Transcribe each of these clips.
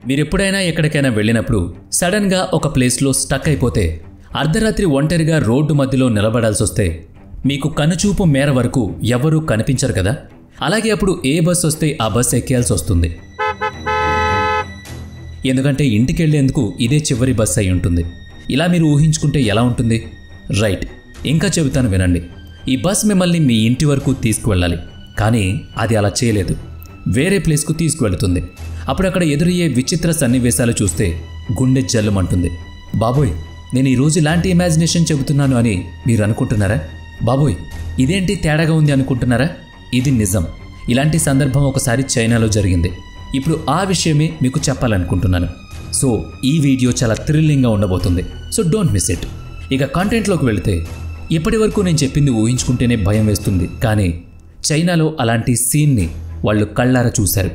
మీరెప్పుడైనా ఎక్కడికైనా వెళ్ళినప్పుడు సడన్గా ఒక ప్లేస్లో స్టక్ అయిపోతే అర్ధరాత్రి ఒంటరిగా రోడ్డు మధ్యలో నిలబడాల్సొస్తే మీకు కనుచూపు మేర వరకు ఎవరూ కనిపించరు కదా. అలాగే అప్పుడు ఏ బస్సు వస్తే ఆ బస్సు ఎక్కేయాల్సి వస్తుంది. ఎందుకంటే ఇంటికి వెళ్లేందుకు ఇదే చివరి బస్సు అయి ఉంటుంది. ఇలా మీరు ఊహించుకుంటే ఎలా ఉంటుంది? రైట్, ఇంకా చెబుతాను వినండి. ఈ బస్ మిమ్మల్ని మీ ఇంటి వరకు తీసుకువెళ్ళాలి. కానీ అది అలా చేయలేదు, వేరే ప్లేస్కు తీసుకువెళుతుంది. అప్పుడు అక్కడ ఎదురయ్యే విచిత్ర సన్నివేశాలు చూస్తే గుండె జల్లుమంటుంది. బాబోయ్, నేను ఈరోజు ఇలాంటి ఇమాజినేషన్ చెబుతున్నాను అని మీరు అనుకుంటున్నారా? బాబోయ్, ఇదేంటి తేడాగా ఉంది అనుకుంటున్నారా? ఇది నిజం. ఇలాంటి సందర్భం ఒకసారి చైనాలో జరిగింది. ఇప్పుడు ఆ విషయమే మీకు చెప్పాలనుకుంటున్నాను. సో ఈ వీడియో చాలా థ్రిల్లింగ్గా ఉండబోతుంది. So don't miss it. ఇక కాంటెంట్లోకి వెళితే, ఇప్పటి వరకు నేను చెప్పింది ఊహించుకుంటేనే భయం వేస్తుంది. కానీ చైనాలో అలాంటి సీన్ని వాళ్ళు కళ్ళారా చూశారు.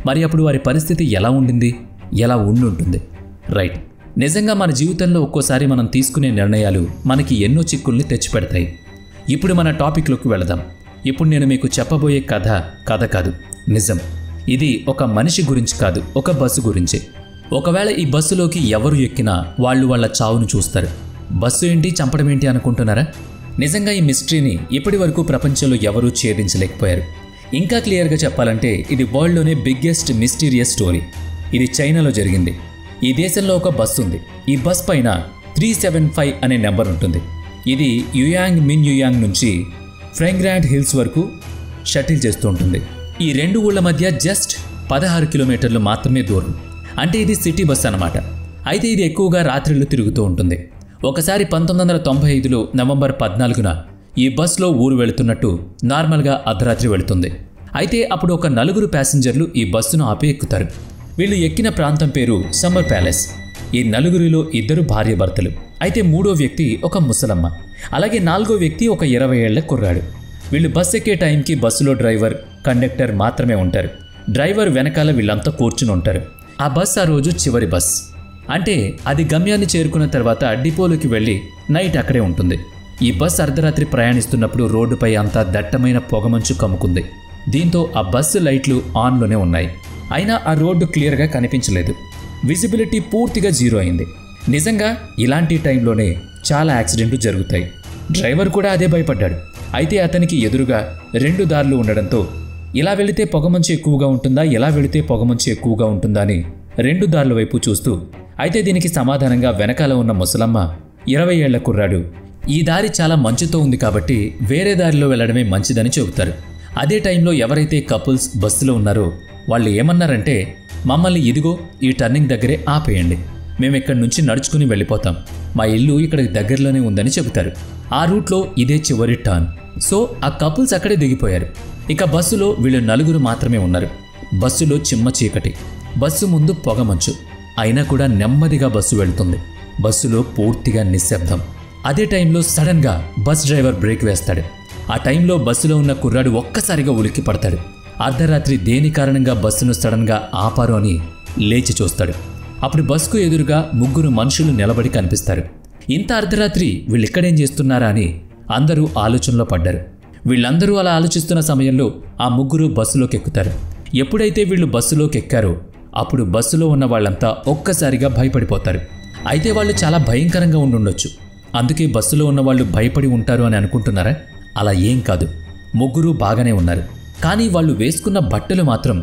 మరి అప్పుడు వారి పరిస్థితి ఎలా ఉండింది, ఎలా ఉండుంటుంది? రైట్, నిజంగా మన జీవితంలో ఒక్కోసారి మనం తీసుకునే నిర్ణయాలు మనకి ఎన్నో చిక్కుల్ని తెచ్చిపెడతాయి. ఇప్పుడు మన టాపిక్లోకి వెళదాం. ఇప్పుడు నేను మీకు చెప్పబోయే కథ కాదు, నిజం. ఇది ఒక మనిషి గురించి కాదు, ఒక బస్సు గురించి. ఒకవేళ ఈ బస్సులోకి ఎవరు ఎక్కినా వాళ్ళు వాళ్ళ చావును చూస్తారు. బస్సు ఏంటి, చంపడం ఏంటి అనుకుంటున్నారా? నిజంగా ఈ మిస్టరీని ఇప్పటి వరకు ప్రపంచంలో ఎవరూ ఛేదించలేకపోయారు. ఇంకా క్లియర్గా చెప్పాలంటే ఇది వరల్డ్లోనే బిగ్గెస్ట్ మిస్టీరియస్ స్టోరీ. ఇది చైనాలో జరిగింది. ఈ దేశంలో ఒక బస్సు ఉంది. ఈ బస్ పైన 375 అనే నెంబర్ ఉంటుంది. ఇది యుయాంగ్ మిన్ యుయాంగ్ నుంచి ఫ్రాంగ్రాండ్ హిల్స్ వరకు షటిల్ చేస్తూ ఉంటుంది. ఈ రెండు ఊళ్ళ మధ్య జస్ట్ 16 కిలోమీటర్లు మాత్రమే దూరం. అంటే ఇది సిటీ బస్ అన్నమాట. అయితే ఇది ఎక్కువగా రాత్రిళ్ళు తిరుగుతూ ఉంటుంది. ఒకసారి 1995లో నవంబర్ 14న ఈ బస్లో ఊరు వెళుతున్నట్టు నార్మల్గా అర్ధరాత్రి వెళుతుంది. అయితే అప్పుడు ఒక 4 ప్యాసింజర్లు ఈ బస్సును ఆపి ఎక్కుతారు. వీళ్ళు ఎక్కిన ప్రాంతం పేరు సమ్మర్ ప్యాలెస్. ఈ 4 2 భార్యాభర్తలు. అయితే 3వ వ్యక్తి ఒక ముసలమ్మ. అలాగే 4వ వ్యక్తి ఒక 20 ఏళ్ల కుర్రాడు. వీళ్ళు బస్ ఎక్కే టైంకి బస్సులో డ్రైవర్, కండక్టర్ మాత్రమే ఉంటారు. డ్రైవర్ వెనకాల వీళ్ళంతా కూర్చుని ఉంటారు. ఆ బస్ ఆ రోజు చివరి బస్. అంటే అది గమ్యాన్ని చేరుకున్న తర్వాత డిపోలోకి వెళ్ళి నైట్ అక్కడే ఉంటుంది. ఈ బస్ అర్ధరాత్రి ప్రయాణిస్తున్నప్పుడు రోడ్డుపై అంతా దట్టమైన పొగమంచు కమ్ముకుంది. దీంతో ఆ బస్సు లైట్లు ఆన్లోనే ఉన్నాయి. అయినా ఆ రోడ్డు క్లియర్గా కనిపించలేదు. విజిబిలిటీ పూర్తిగా జీరో అయింది. నిజంగా ఇలాంటి టైంలోనే చాలా యాక్సిడెంట్లు జరుగుతాయి. డ్రైవర్ కూడా అదే భయపడ్డాడు. అయితే అతనికి ఎదురుగా 2 దారులు ఉండడంతో ఇలా వెళితే పొగమంచు ఎక్కువగా ఉంటుందా, ఇలా వెళితే పొగమంచు ఎక్కువగా ఉంటుందా అని 2 దారుల వైపు చూస్తూ, అయితే దీనికి సమాధానంగా వెనకాల ఉన్న ముసలమ్మ, 20 ఏళ్ల కుర్రాడు, ఈ దారి చాలా మంచుతో ఉంది కాబట్టి వేరే దారిలో వెళ్లడమే మంచిదని చెబుతారు. అదే టైంలో ఎవరైతే కపుల్స్ బస్సులో ఉన్నారో వాళ్ళు ఏమన్నారంటే, మమ్మల్ని ఇదిగో ఈ టర్నింగ్ దగ్గరే ఆపేయండి, మేము ఇక్కడి నుంచి నడుచుకుని వెళ్ళిపోతాం, మా ఇల్లు ఇక్కడికి దగ్గరలోనే ఉందని చెబుతారు. ఆ రూట్లో ఇదే చివరి టర్న్. సో ఆ కపుల్స్ అక్కడే దిగిపోయారు. ఇక బస్సులో వీళ్ళు 4 మాత్రమే ఉన్నారు. బస్సులో చిమ్మ చీకటి, బస్సు ముందు పొగమంచు. అయినా కూడా నెమ్మదిగా బస్సు వెళ్తుంది. బస్సులో పూర్తిగా నిశ్శబ్దం. అదే టైంలో సడన్గా బస్ డ్రైవర్ బ్రేక్ వేస్తాడు. ఆ టైంలో బస్సులో ఉన్న కుర్రాడు ఒక్కసారిగా ఉలిక్కి పడతాడు. అర్ధరాత్రి దేని కారణంగా బస్సును సడన్గా ఆపారు అని లేచి చూస్తాడు. అప్పుడు బస్సుకు ఎదురుగా 3 మనుషులు నిలబడి కనిపిస్తారు. ఇంత అర్ధరాత్రి వీళ్ళిక్కడేం చేస్తున్నారా అని అందరూ ఆలోచనలో పడ్డారు. వీళ్ళందరూ అలా ఆలోచిస్తున్న సమయంలో ఆ 3 బస్సులోకి ఎక్కుతారు. ఎప్పుడైతే వీళ్ళు బస్సులోకి ఎక్కారో అప్పుడు బస్సులో ఉన్న వాళ్ళంతా ఒక్కసారిగా భయపడిపోతారు. అయితే వాళ్ళు చాలా భయంకరంగా ఉండుండొచ్చు, అందుకే బస్సులో ఉన్న వాళ్ళు భయపడి ఉంటారు అని అనుకుంటున్నారా? అలా ఏం కాదు, 3 బాగానే ఉన్నారు. కానీ వాళ్ళు వేసుకున్న బట్టలు మాత్రం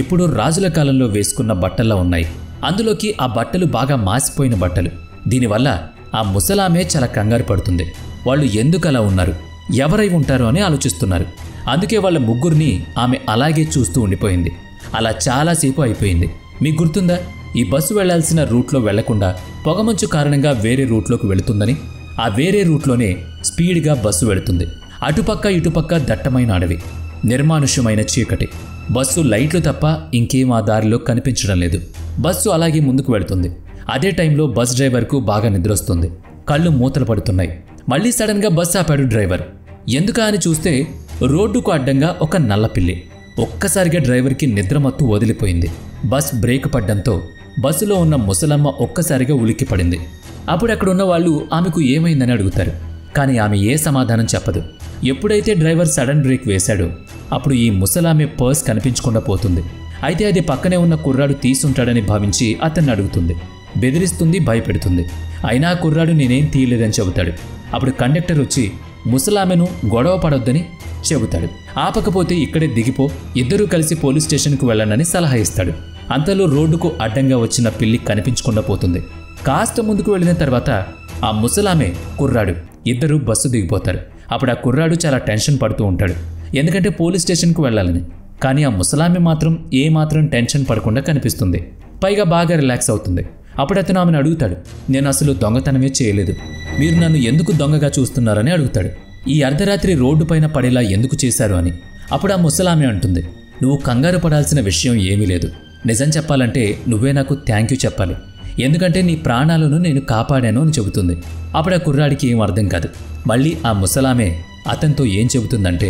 ఎప్పుడో రాజుల కాలంలో వేసుకున్న బట్టల్లా ఉన్నాయి. అందులోకి ఆ బట్టలు బాగా మాసిపోయిన బట్టలు. దీనివల్ల ఆ ముసలామే చాలా కంగారు పడుతుంది. వాళ్ళు ఎందుకు అలా ఉన్నారు, ఎవరై ఉంటారు అని ఆలోచిస్తున్నారు. అందుకే వాళ్ళ 3 ఆమె అలాగే చూస్తూ ఉండిపోయింది. అలా చాలాసేపు అయిపోయింది. మీకు గుర్తుందా, ఈ బస్సు వెళ్లాల్సిన రూట్లో వెళ్లకుండా పొగమంచు కారణంగా వేరే రూట్లోకి వెళుతుందని? ఆ వేరే రూట్లోనే స్పీడ్గా బస్సు వెళుతుంది. అటుపక్క ఇటుపక్క దట్టమైన అడవి, నిర్మానుష్యమైన చీకటి. బస్సు లైట్లు తప్ప ఇంకేం ఆ దారిలో కనిపించడం లేదు. బస్సు అలాగే ముందుకు వెళుతుంది. అదే టైంలో బస్ డ్రైవర్కు బాగా నిద్రొస్తుంది. కళ్ళు మూతలు పడుతున్నాయి. మళ్ళీ సడన్గా బస్సు ఆపాడు డ్రైవర్. ఎందుకా అని చూస్తే రోడ్డుకు అడ్డంగా ఒక నల్లపిల్లి. ఒక్కసారిగా డ్రైవర్కి నిద్రమత్తు వదిలిపోయింది. బస్ బ్రేక్ పడ్డంతో బస్సులో ఉన్న ముసలమ్మ ఒక్కసారిగా ఉలిక్కి పడింది. అప్పుడు అక్కడున్న వాళ్ళు ఆమెకు ఏమైందని అడుగుతారు. కానీ ఆమె ఏ సమాధానం చెప్పదు. ఎప్పుడైతే డ్రైవర్ సడన్ బ్రేక్ వేశాడో అప్పుడు ఈ ముసలామె పర్స్ కనిపించకుండా పోతుంది. అయితే అది పక్కనే ఉన్న కుర్రాడు తీసుంటాడని భావించి అతన్ని అడుగుతుంది, బెదిరిస్తుంది, భయపెడుతుంది. అయినా కుర్రాడు నేనేం తీయలేదని చెబుతాడు. అప్పుడు కండక్టర్ వచ్చి ముసలామెను గొడవ పడొద్దని చెబుతాడు. ఆపకపోతే ఇక్కడే దిగిపో, ఇద్దరూ కలిసి పోలీస్ స్టేషన్కు వెళ్ళండి సలహా ఇస్తాడు. అంతలో రోడ్డుకు అడ్డంగా వచ్చిన పిల్లి కనిపించకుండా పోతుంది. కాస్త ముందుకు వెళ్ళిన తర్వాత ఆ ముసలామె, కుర్రాడు ఇద్దరూ బస్సు దిగిపోతారు. అప్పుడు ఆ కుర్రాడు చాలా టెన్షన్ పడుతూ ఉంటాడు, ఎందుకంటే పోలీస్ స్టేషన్కు వెళ్ళాలని. కానీ ఆ ముసలామె మాత్రం ఏమాత్రం టెన్షన్ పడకుండా కనిపిస్తుంది, పైగా బాగా రిలాక్స్ అవుతుంది. అప్పుడు అతను ఆమెను అడుగుతాడు, నేను అసలు దొంగతనమే చేయలేదు, మీరు నన్ను ఎందుకు దొంగగా చూస్తున్నారని అడుగుతాడు. ఈ అర్ధరాత్రి రోడ్డు పైన పడేలా ఎందుకు చేశారు అని. అప్పుడు ఆ ముసలామె అంటుంది, నువ్వు కంగారు పడాల్సిన విషయం ఏమీ లేదు. నిజం చెప్పాలంటే నువ్వే నాకు థ్యాంక్ యూ చెప్పాలి, ఎందుకంటే నీ ప్రాణాలను నేను కాపాడాను అని చెబుతుంది. అప్పుడు ఆ కుర్రాడికి ఏం అర్థం కాదు. మళ్ళీ ఆ ముసలామె అతనితో ఏం చెబుతుందంటే,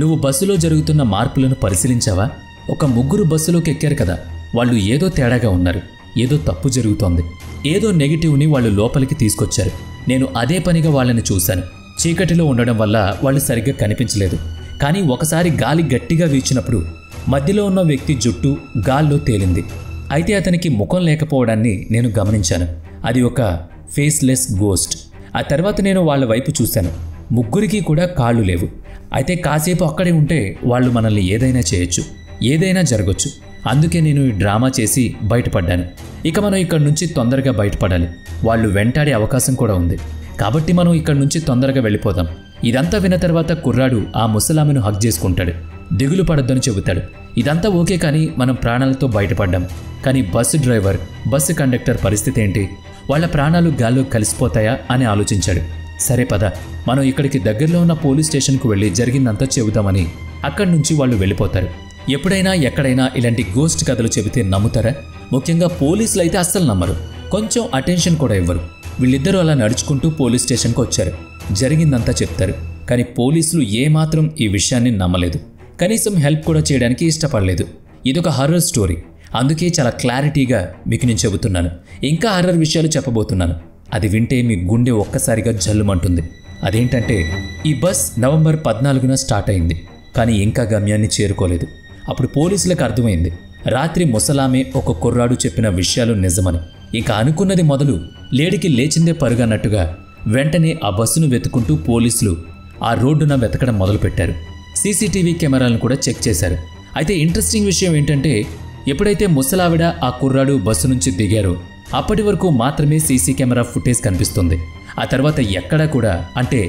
నువ్వు బస్సులో జరుగుతున్న మార్పులను పరిశీలించావా? ఒక ముగ్గురు బస్సులోకి ఎక్కారు కదా, వాళ్ళు ఏదో తేడాగా ఉన్నారు, ఏదో తప్పు జరుగుతోంది, ఏదో నెగిటివ్ని వాళ్ళు లోపలికి తీసుకొచ్చారు. నేను అదే పనిగా వాళ్ళని చూశాను. చీకటిలో ఉండడం వల్ల వాళ్ళు సరిగ్గా కనిపించలేదు. కానీ ఒకసారి గాలి గట్టిగా వీచినప్పుడు మధ్యలో ఉన్న వ్యక్తి జుట్టు గాల్లో తేలింది. అయితే అతనికి ముఖం లేకపోవడాన్ని నేను గమనించాను. అది ఒక ఫేస్లెస్ గోస్ట్. ఆ తర్వాత నేను వాళ్ళ వైపు చూశాను. ముగ్గురికి కూడా కాళ్ళు లేవు. అయితే కాసేపు అక్కడే ఉంటే వాళ్ళు మనల్ని ఏదైనా చేయొచ్చు, ఏదైనా జరగచ్చు. అందుకే నేను ఈ డ్రామా చేసి బయటపడ్డాను. ఇక మనం ఇక్కడి నుంచి తొందరగా బయటపడాలి. వాళ్ళు వెంటాడే అవకాశం కూడా ఉంది. కాబట్టి మనం ఇక్కడి నుంచి తొందరగా వెళ్ళిపోదాం. ఇదంతా విన్న తర్వాత కుర్రాడు ఆ ముసలామెను హగ్ చేసుకుంటాడు. దిగులు పడొద్దని చెబుతాడు. ఇదంతా ఓకే, కానీ మనం ప్రాణాలతో బయటపడ్డాం. కానీ బస్సు డ్రైవర్, బస్సు కండక్టర్ పరిస్థితి ఏంటి? వాళ్ళ ప్రాణాలు గాల్లో కలిసిపోతాయా అని ఆలోచించాడు. సరే పద, మనం ఇక్కడికి దగ్గరలో ఉన్న పోలీస్ స్టేషన్కు వెళ్ళి జరిగిందంతా చెబుతామని అక్కడి నుంచి వాళ్ళు వెళ్ళిపోతారు. ఎప్పుడైనా ఎక్కడైనా ఇలాంటి గోస్ట్ కథలు చెబితే నమ్ముతారా? ముఖ్యంగా పోలీసులు అయితే అస్సలు నమ్మరు, కొంచెం అటెన్షన్ కూడా ఇవ్వరు. వీళ్ళిద్దరూ అలా నడుచుకుంటూ పోలీస్ స్టేషన్కి వచ్చారు. జరిగిందంతా చెప్తారు. కానీ పోలీసులు ఏమాత్రం ఈ విషయాన్ని నమ్మలేదు. కనీసం హెల్ప్ కూడా చేయడానికి ఇష్టపడలేదు. ఇదొక హర్రర్ స్టోరీ, అందుకే చాలా క్లారిటీగా మీకు నేను చెబుతున్నాను. ఇంకా హర్రర్ విషయాలు చెప్పబోతున్నాను. అది వింటే మీ గుండె ఒక్కసారిగా జల్లుమంటుంది. అదేంటంటే, ఈ బస్ నవంబర్ 14న స్టార్ట్ అయింది, కానీ ఇంకా గమ్యాన్ని చేరుకోలేదు. అప్పుడు పోలీసులకు అర్థమైంది, రాత్రి ముసలామె ఒక కుర్రాడు చెప్పిన విషయాలు నిజమని. ఇక అనుకున్నది మొదలు లేడికి లేచిందే పరుగన్నట్టుగా వెంటనే ఆ బస్సును వెతుకుంటూ పోలీసులు ఆ రోడ్డున వెతకడం మొదలుపెట్టారు. సీసీటీవీ కెమెరాలను కూడా చెక్ చేశారు. అయితే ఇంట్రెస్టింగ్ విషయం ఏంటంటే, ఎప్పుడైతే ముసలావిడ ఆ కుర్రాడు బస్సు నుంచి దిగారో అప్పటి వరకు మాత్రమే సీసీ కెమెరా ఫుటేజ్ కనిపిస్తుంది. ఆ తర్వాత ఎక్కడా కూడా, అంటే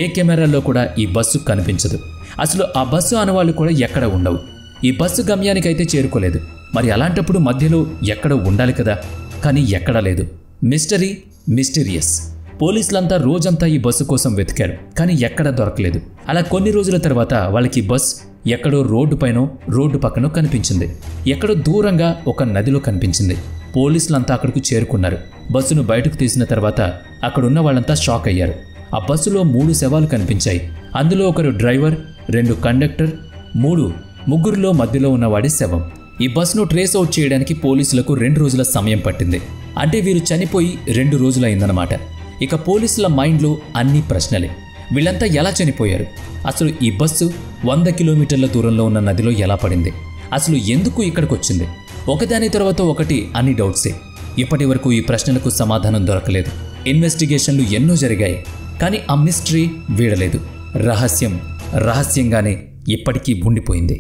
ఏ కెమెరాల్లో కూడా ఈ బస్సు కనిపించదు. అసలు ఆ బస్సు ఆనవాళ్ళు కూడా ఎక్కడ ఉండవు. ఈ బస్సు గమ్యానికైతే చేరుకోలేదు. మరి అలాంటప్పుడు మధ్యలో ఎక్కడో ఉండాలి కదా, కానీ ఎక్కడా లేదు. Mystery, mysterious. పోలీసులంతా రోజంతా ఈ బస్సు కోసం వెతికారు, కానీ ఎక్కడా దొరకలేదు. అలా కొన్ని రోజుల తర్వాత వాళ్ళకి బస్ ఎక్కడో రోడ్డు పైనో రోడ్డు పక్కనో కనిపించింది. ఎక్కడో దూరంగా ఒక నదిలో కనిపించింది. పోలీసులంతా అక్కడికి చేరుకున్నారు. బస్సును బయటకు తీసిన తర్వాత అక్కడున్న వాళ్ళంతా షాక్ అయ్యారు. ఆ బస్సులో 3 శవాలు కనిపించాయి. అందులో ఒకరు డ్రైవర్, 2 కండక్టర్, ముగ్గురులో మధ్యలో ఉన్నవాడి శవం. ఈ బస్సును ట్రేస్ అవుట్ చేయడానికి పోలీసులకు 2 రోజుల సమయం పట్టింది. అంటే వీరు చనిపోయి 2 రోజులైందన్నమాట. ఇక పోలీసుల మైండ్లో అన్ని ప్రశ్నలే. వీళ్ళంతా ఎలా చనిపోయారు? అసలు ఈ బస్సు 100 కిలోమీటర్ల దూరంలో ఉన్న నదిలో ఎలా పడింది? అసలు ఎందుకు ఇక్కడికి వచ్చింది? ఒకదాని తర్వాత ఒకటి అన్ని డౌట్సే. ఇప్పటి వరకు ఈ ప్రశ్నలకు సమాధానం దొరకలేదు. ఇన్వెస్టిగేషన్లు ఎన్నో జరిగాయి, కానీ ఆ మిస్టరీ వీడలేదు. రహస్యంగానే ఇప్పటికీ ఉండిపోయింది.